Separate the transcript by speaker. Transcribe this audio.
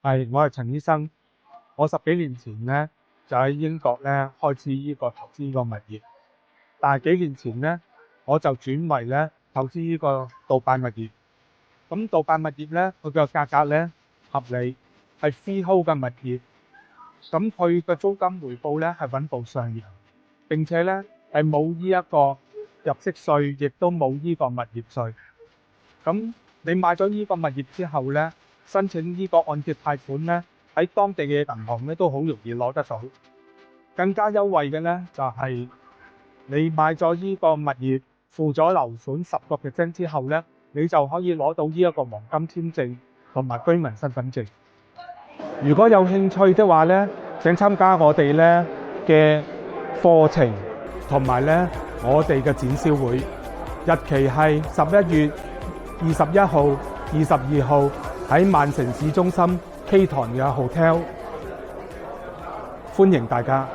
Speaker 1: 我係陳醫生。我10幾年前咧就喺英國咧開始呢個投資呢個物業，但係幾年前咧我就轉為咧投資呢個杜拜物業。咁杜拜物業咧佢嘅價格咧合理，係 freehold 嘅物業，咁佢嘅租金回報咧係穩步上揚，並且咧係冇呢一個入息稅，亦都冇呢個物業稅。咁你買咗呢個物業之後咧，申請呢個按揭貸款咧，喺當地嘅銀行咧都好容易攞得到。更加優惠嘅咧就係你買咗呢個物業，付咗樓款10% 之後咧，你就可以攞到呢一個黃金簽證同埋居民身份證。如果有興趣的話咧，請參加我哋咧嘅課程同埋咧我哋嘅展銷會，日期係11月21號、22號喺曼城市中心 K 堂嘅 hotel，歡迎大家。